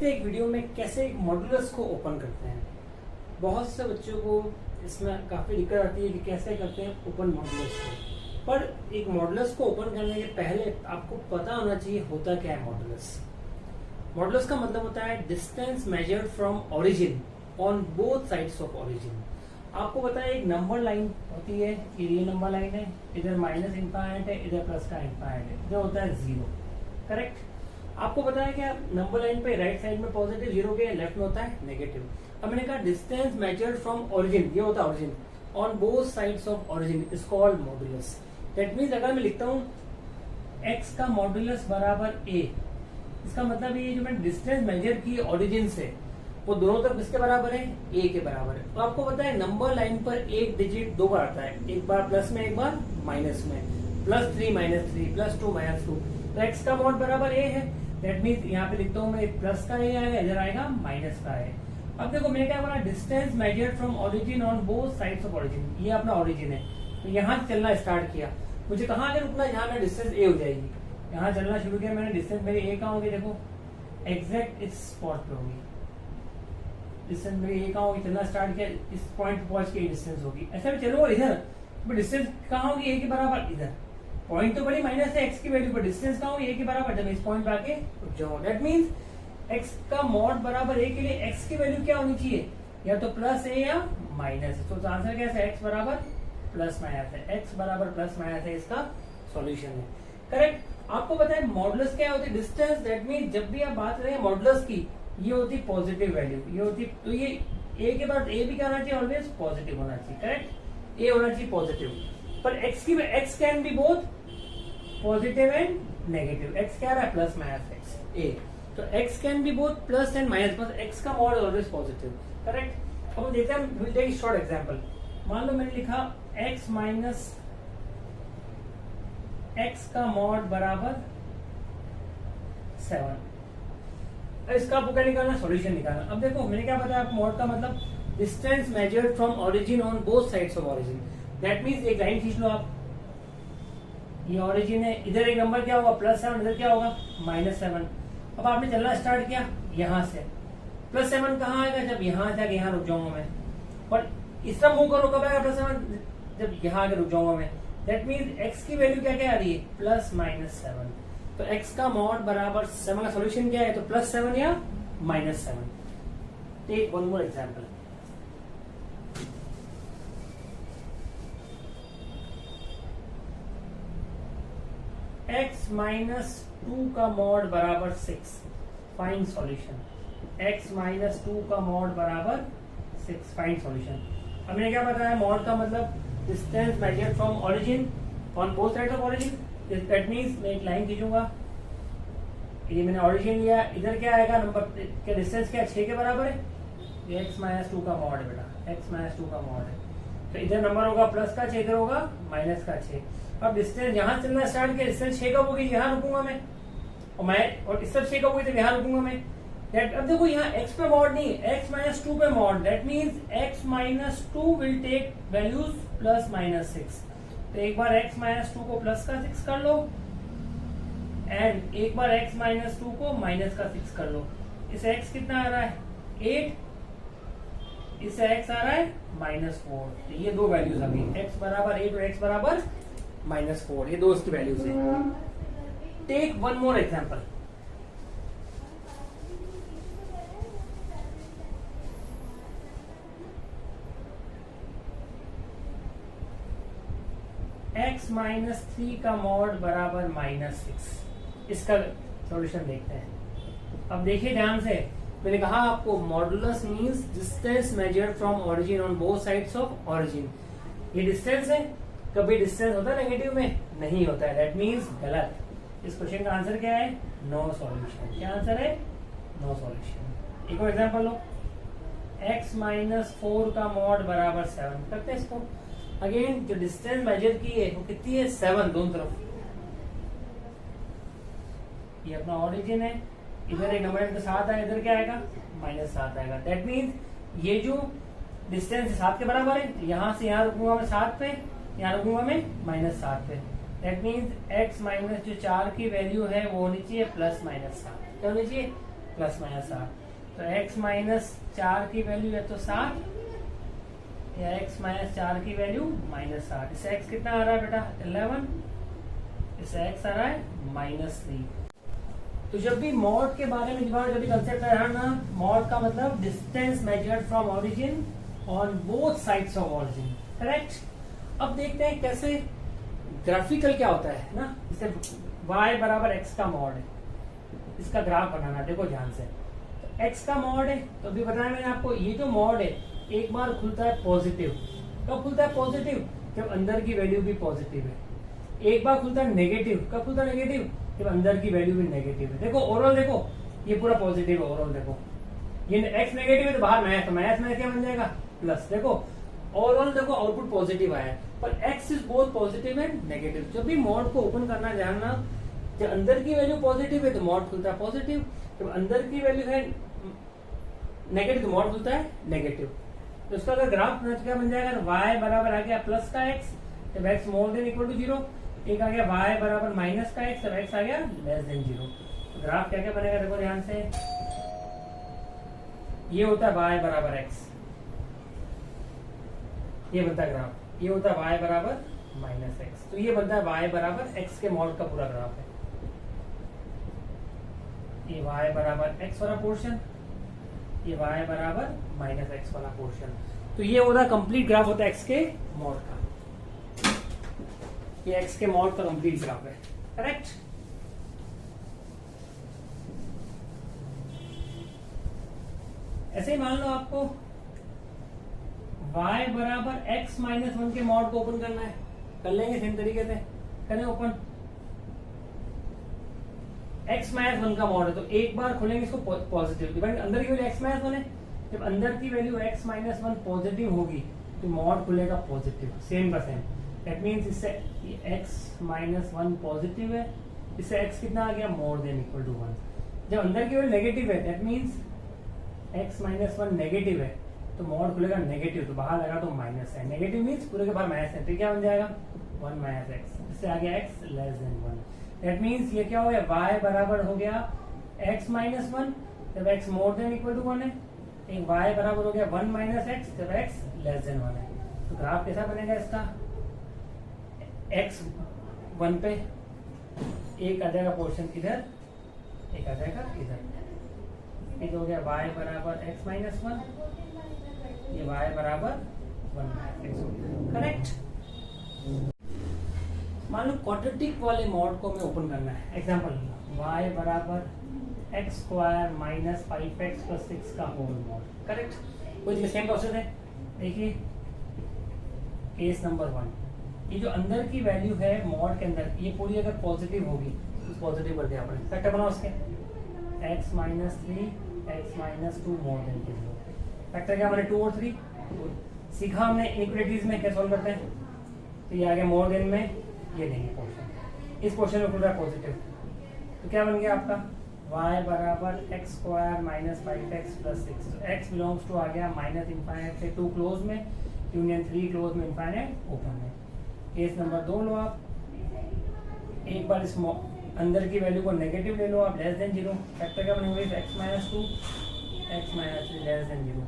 देखते हैं एक वीडियो में कैसे एक मॉड्यूलस को ओपन करते हैं। बहुत से बच्चों को इसमें काफ़ी दिक्कत आती है कि कैसे करते हैं ओपन मॉड्यूलस को। पर एक मॉड्यूलस को ओपन करने के पहले आपको पता होना चाहिए होता क्या है मॉड्यूलस। मॉड्यूलस का मतलब होता है distance measured from origin on both sides of origin. आपको पता है एक नंबर लाइन होती है, ये नंबर लाइन है, इधर माइनस इनफाइनाइट है, इधर प्लस का इनफाइनाइट है, इधर होता है जीरो। करेक्ट। आपको पता है क्या नंबर लाइन पे राइट साइड में पॉजिटिव, जीरो के लेफ्ट में होता है नेगेटिव। अब मैंने कहा डिस्टेंस मेजर्ड फ्रॉम ओरिजिन, ये होता है origin, on both sides of origin is called modulus. That means अगर मैं लिखता हूँ x का मॉड्यूलस बराबर a, इसका मतलब ये जो मैंने डिस्टेंस मेजर की ओरिजिन से वो दोनों तरफ किसके बराबर है, a के बराबर है। तो आपको पता है नंबर लाइन पर एक डिजिट दो बार आता है, एक बार प्लस में एक बार माइनस में, +3 -3 +2 -2। तो x का मॉड बराबर a है। दैट मीन्स यहाँ पे लिखता हूँ मैं प्लस का a आएगा, इधर आएगा माइनस का a। अब देखो मैंने क्या बोला, distance measured from origin on both sides of origin, ये अपना ओरिजिन है। तो यहाँ चलना स्टार्ट किया, मुझे कहाँ आगे रुकना, जहाँ मेरा डिस्टेंस a हो जाएगी। यहाँ चलना शुरू किया मैंने, डिस्टेंस मेरी a कहाँ होगी, देखो एग्जैक्ट इस स्पॉट पे होगी डिस्टेंस मेरी a कहाँ होगी। चलना स्टार्ट किया, इस पॉइंट पे पहुंच के डिस्टेंस होगी। ऐसा भी चलो इधर, तो डिस्टेंस कहाँ होगी a के बराबर, इधर पॉइंट तो बड़ी माइनस है x की वैल्यू पर, डिस्टेंस कहाँ होगी a के बराबर, जब इस पॉइंट पे आके रुक जाओ। दैट मीन्स x का मॉड बराबर a के लिए x की वैल्यू क्या होनी चाहिए, या तो प्लस a या माइनस। तो आंसर क्या है, x बराबर प्लस माइनस है, x बराबर प्लस माइनस है, इसका सॉल्यूशन है। करेक्ट। आपको पता है मॉडुलस क्या होती है, डिस्टेंस। दैट मीन्स जब भी आप बात करें मॉडुलस की, ये होती पॉजिटिव वैल्यू, ये होती, तो ये a के बाद a भी क्या होना चाहिए, ऑलवेज पॉजिटिव होना चाहिए। करेक्ट, a होना चाहिए पॉजिटिव। पर x can be both positive and negative. x क्या रहा है, प्लस माइनस x a, तो x can be both plus and minus, but x का मॉड ऑलवेज पॉजिटिव। करेक्ट। अब देखते हैं, विल टेक शॉर्ट एग्जांपल। मान लो मैंने लिखा x माइनस x का मॉड बराबर 7। इसका आपको क्या निकालना, सॉल्यूशन निकालना। अब देखो मैंने क्या बताया आपको, मॉड का मतलब distance measured from origin on both sides of origin. That means एक लाइन खींच लो आप, ये ओरिजिन है, इधर एक नंबर क्या होगा +7, इधर क्या होगा -7। अब आपने चलना स्टार्ट किया यहाँ से, +7 कहाँ आएगा, जब यहाँ जाके यहाँ रुक जाऊंगा मैं, और इस तरह मूव करो, कब आएगा +7, जब यहाँ आके रुक जाऊंगा मैं। दैट मीन्स x की वैल्यू क्या क्या आ रही है, +-7। तो x का मॉड बराबर 7 का सोल्यूशन क्या है, तो +7 या -7। Take one more example. x -2 का मॉड बराबर 6, फाइंड सॉल्यूशन। x -2 का मॉड बराबर 6, फाइंड सॉल्यूशन। हमने क्या बताया, मॉड का मतलब distance measured from origin on both sides of origin. That means मैं एक लाइन खींचूंगा, ये मैंने ओरिजिन लिया, इधर क्या आएगा, नंबर क्या डिस्टेंस क्या 6 के बराबर है, ये x -2 का मॉड है बेटा, x -2 का मॉड है। तो इधर नंबर होगा प्लस का 6, इधर होगा माइनस का 6। अब डिस्टेंस यहाँ चलना स्टार्ट किया, डिस्टेंस 6 कब होगी, यहाँ रुकूंगा मैं, और इस सब 6 कब होगी, तो यहाँ रुकूंगा मैं। अब देखो यहाँ x पे मॉड नहीं, x -2 पे mod. That means x -2 will take values +-6। तो एक बार x -2 को प्लस का 6 कर लो, एंड एक बार x -2 को माइनस का 6 कर लो। इसे x कितना आ रहा है, 8, इसे x आ रहा है -4। तो ये दो वैल्यूज आ गई, x बराबर 8 और x बराबर -4, ये दो इसकी वैल्यूज है। Take one more example. x -3 का मॉड बराबर -6, इसका सॉल्यूशन देखते हैं। अब देखिए ध्यान से, मैंने कहा आपको modulus means distance measured from origin on both sides of origin. ये डिस्टेंस है, कभी डिस्टेंस होता है नेगेटिव में, नहीं होता है। दैट मीन्स गलत। इस क्वेश्चन का आंसर क्या है, नो सॉल्यूशन। क्या आंसर है, नो सॉल्यूशन। एक और एग्जांपल लो, x -4 का मॉड बराबर 7। करते हैं इसको। अगेन जो डिस्टेंस मेजर की है वो कितनी है, 7 दोनों तरफ। ये अपना ओरिजिन है, इधर एक नंबर के साथ आएगा, इधर क्या आएगा, -7 आएगा। दैट मीन्स ये जो डिस्टेंस 7 के बराबर है, यहाँ से यहाँ रुकूंगा मैं 7 पे, यहाँ रुकूंगा मैं -7 पे। दैट मीन्स x माइनस जो 4 की वैल्यू है वो होनी चाहिए +-7। क्या होनी चाहिए, प्लस माइनस 7, तो x माइनस 4 की वैल्यू है तो 7 या x माइनस 4 की वैल्यू माइनस 7। इससे x कितना आ रहा है बेटा 11, इससे x आ रहा है -3। तो जब भी मॉड के बारे में जब भी कंसेप्ट आया ना, मॉड का मतलब distance measured from origin on both sides of origin, correct. अब देखते हैं कैसे ग्राफिकल क्या होता है ना, जैसे y बराबर x का मॉड है, इसका ग्राफ बनाना, देखो ध्यान से। तो x का मॉड है तो अभी बताया मैंने आपको, ये जो मॉड है एक बार खुलता है पॉजिटिव। कब खुलता है पॉजिटिव? जब अंदर की वैल्यू भी पॉजिटिव है। एक बार खुलता है नेगेटिव। कब खुलता है नेगेटिव? जब अंदर की वैल्यू भी नेगेटिव है। देखो ओवरऑल, देखो ये पूरा पॉजिटिव है ओवरऑल। देखो ये x नेगेटिव है तो बाहर माइनस, तो माइनस में क्या बन जाएगा प्लस। देखो ओवरऑल देखो आउटपुट पॉजिटिव आया है, पर x is both positive and negative. जब भी मॉड को ओपन करना जानना, जब अंदर की वैल्यू पॉजिटिव है तो मॉड खुलता है पॉजिटिव, जब अंदर की वैल्यू है नेगेटिव तो मॉड खुलता है नेगेटिव। तो इसका अगर ग्राफ क्या बन जाएगा, y बराबर आ गया प्लस का x जब x more than equal to 0, एक आ गया y बराबर माइनस का x जब x आ गया लेस देन 0। तो ग्राफ क्या क्या बनेगा देखो ध्यान से, ये होता है y बराबर x, ये बनता है ग्राफ, ये होता है y बराबर माइनस एक्स, तो ये बनता है y बराबर x के मॉड का पूरा ग्राफ है। ये y बराबर x वाला पोर्शन, ये y बराबर माइनस एक्स वाला पोर्शन। तो ये होता है कंप्लीट ग्राफ, होता है x के मॉड का। ये x के मॉड का कंप्लीट ग्राफ है, करेक्ट। ऐसे ही मान लो आपको y बराबर x माइनस 1 के मॉड को ओपन करना है, कर लेंगे सेम तरीके से, करें ओपन। x माइनस 1 का मॉड है तो एक बार खोलेंगे इसको पॉजिटिव, डिपेंड अंदर की वैल्यू x माइनस 1 है, जब अंदर की वैल्यू x माइनस 1 पॉजिटिव होगी तो मॉड खुलेगा पॉजिटिव, सेम का सेम। दैट मींस इससे x माइनस 1 पॉजिटिव है, इससे x कितना आ गया मोर देन इक्वल टू 1। जब अंदर की वैल्यू नेगेटिव है, that means x minus 1 negative है तो मॉड खुलेगा नेगेटिव, तो बाहर लगा तो माइनस है, नेगेटिव मींस पूरे के बाहर माइनस है, तो क्या बन जाएगा 1 माइनस एक्स, इससे आ गया x less than 1। That means ये क्या हो गया, y बराबर हो गया x माइनस 1 जब x more than equal to 1 है, एक y बराबर हो गया 1 माइनस एक्स जब x लेस देन 1 है। तो ग्राफ कैसा बनेगा इसका, x 1 पे एक आ जाएगा पोर्शन इधर, एक आ जाएगा इधर, एक हो गया y बराबर x माइनस 1, ये y बराबर 1 माइनस एक्स हो गया, करेक्ट। मान लो क्वाड्रेटिक वाले मॉड को हमें ओपन करना है, एग्जांपल y बराबर x square minus 5x plus 6 का होल मॉड, करेक्ट। कोई सेम प्रोसेस है, देखिए केस नंबर 1, ये जो अंदर की वैल्यू है मॉड के अंदर, ये पूरी अगर पॉजिटिव होगी तो पॉजिटिव कर दिया आपने, फैक्टर बनाओ उसके x minus 3 x minus 2 more than 0। Factor क्या बने 2 और 3, सीखा हमने इनइक्वालिटीज में क्या सॉल्व करते हैं, तो ये आ गया मोर देन में, ये नहीं पोर्शन, इस पोर्शन में खुल रहा है पॉजिटिव, तो क्या बन गया आपका y बराबर x square minus 5x plus 6। तो x बिलोंग्स टू आ गया माइनस इनफाइनाइट से 2 क्लोज में, यूनियन 3 क्लोज में, इनफाइनाइट ओपन में। केस नंबर 2 लो आप, एक बार इस अंदर की वैल्यू को नेगेटिव ले लो आप, लेस देन 0। फैक्टर क्या बनेंगे x minus 2 x minus 3 less than 0।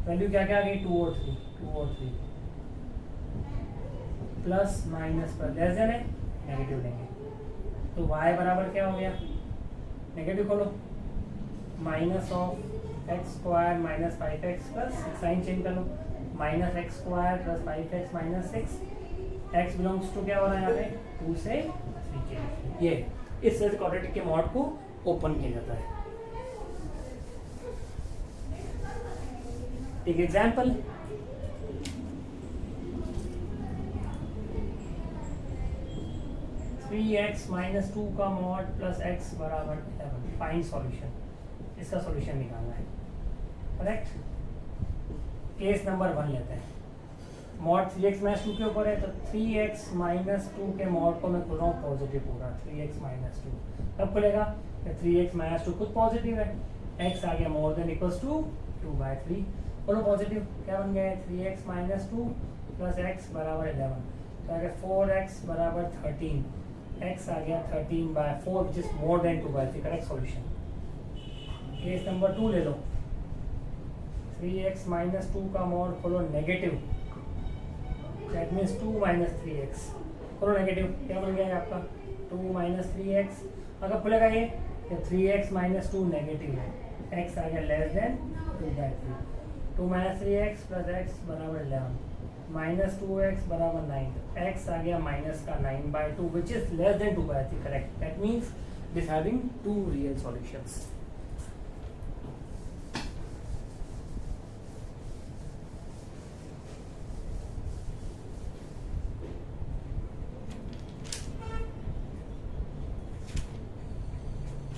Value क्या क्या आ गई 2 और 3, 2 और 3 प्लस माइनस पर लेस देन है, नेगेटिव लेंगे तो y बराबर क्या हो गया, नेगेटिव खोलो, minus of x square minus 5x plus 6, sign change कर लो, minus x square plus 5x minus 6, x belongs to क्या हो रहा है यहाँ पे 2 से 3 के, ये इस तरह से क्वाड्रेटिक के मॉड को ओपन किया जाता है। एक एग्जांपल, थ्री एक्स माइनस 2 का मॉड प्लस x बराबर 11, फाइंड सॉल्यूशन, इसका सॉल्यूशन निकालना है, करेक्ट। केस नंबर 1 लेते हैं, मॉड 3x माइनस 2 के ऊपर है, तो 3x माइनस 2 के मॉड को मैं खोल रहा हूँ पॉजिटिव पूरा, 3x माइनस 2 कब खुलेगा, 3x माइनस 2 खुद पॉजिटिव है, x आ गया मोर देन इक्वल्स टू 2/3, बोलो पॉजिटिव क्या बन गया है 3x माइनस 2 प्लस x बराबर 11, तो आ गया 4x बराबर 13, x आ गया 13/4 which is more than 2/3, correct solution. Case number 2 ले लो, 3x माइनस 2 का मॉड खोलो negative, that means 2 minus 3x, खोलो नेगेटिव, क्या बन गया है आपका 2 माइनस 3x। अगर खुलेगा ये 3x माइनस 2 नेगेटिव है, x आ गया less than 2/3, 2 minus 3x plus x बराबर 11, माइनस 2x बराबर 9, x आ गया माइनस का 9/2 which is less than 2/3, correct. That means this having 2 real solutions.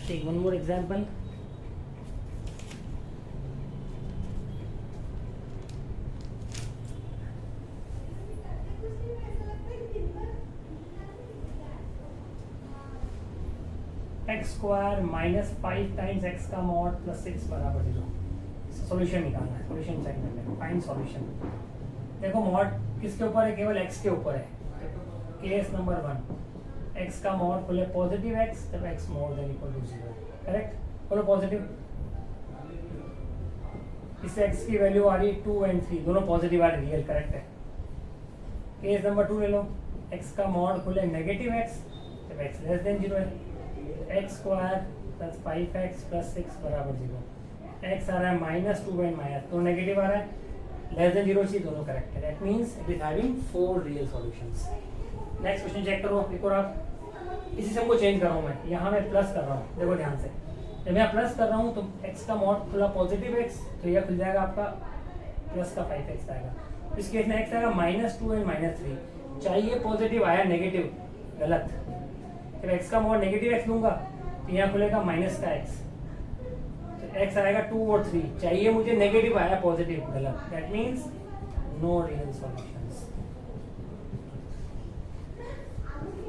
Take one more example. X square minus 5 times x का mod plus 6 बराबर 0। Solution निकालना है, solution check करना है, फाइंड सॉल्यूशन। देखो मॉड किसके ऊपर है, केवल एक्स के ऊपर है। केस नंबर 1, एक्स का मॉड खोले पॉजिटिव एक्स जब x more than equal to 0, correct. खोलो पॉजिटिव, इससे एक्स की वैल्यू आ रही है 2 and 3, दोनों पॉजिटिव आ रही है, रियल, करेक्ट है। केस नंबर 2 ले लो, एक्स का मॉड खोले नेगेटिव एक्स जब एक्स लेस देन 0 है, x square plus 5x plus 6 बराबर 0, एक्स आ रहा है माइनस 2 एंड माइनस, तो नेगेटिव आ रहा है, लेस देन 0 चाहिए, दोनों करेक्ट है। That means it is having 4 real solutions. Next question check करो, एक और आप, इसी से हमको चेंज कर रहा हूँ मैं, यहाँ मैं प्लस कर रहा हूँ, देखो ध्यान से, जब मैं प्लस कर रहा हूँ तो एक्स का मॉड खुला पॉजिटिव एक्स, तो यह खुल जाएगा आपका प्लस का 5x आएगा। इस केस में एक्स आएगा माइनस 2 एंड माइनस 3, चाहिए पॉजिटिव आया नेगेटिव, गलत। जब एक्स का मॉड नेगेटिव एक्स लूंगा तो यहाँ खुलेगा माइनस का एक्स, तो एक्स आएगा 2 और 3, चाहिए मुझे नेगेटिव आया पॉजिटिव, गलत। That means no real solutions.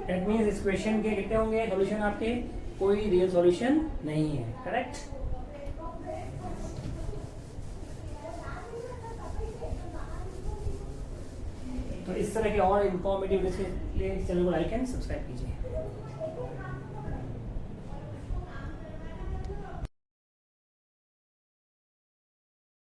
That means इस क्वेश्चन के कितने होंगे सॉल्यूशन आपके, कोई रियल सॉल्यूशन नहीं है, करेक्ट। तो इस तरह के और इन्फॉर्मेटिव के लिए चैनल को लाइक एंड सब्सक्राइब कीजिए।